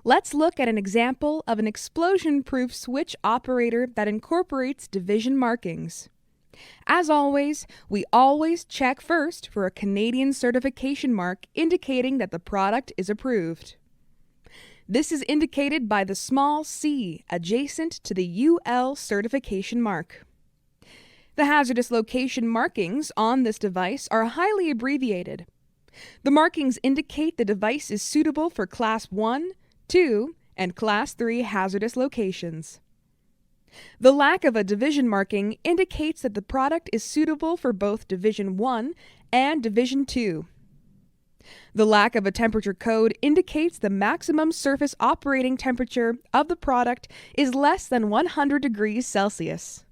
Let's look at an example of an explosion-proof switch operator that incorporates division markings. As always, we always check first for a Canadian certification mark indicating that the product is approved. This is indicated by the small c adjacent to the UL certification mark. The hazardous location markings on this device are highly abbreviated. The markings indicate the device is suitable for Class 1, 2, and Class 3 hazardous locations. The lack of a division marking indicates that the product is suitable for both Division 1 and Division 2. The lack of a temperature code indicates the maximum surface operating temperature of the product is less than 100 degrees Celsius.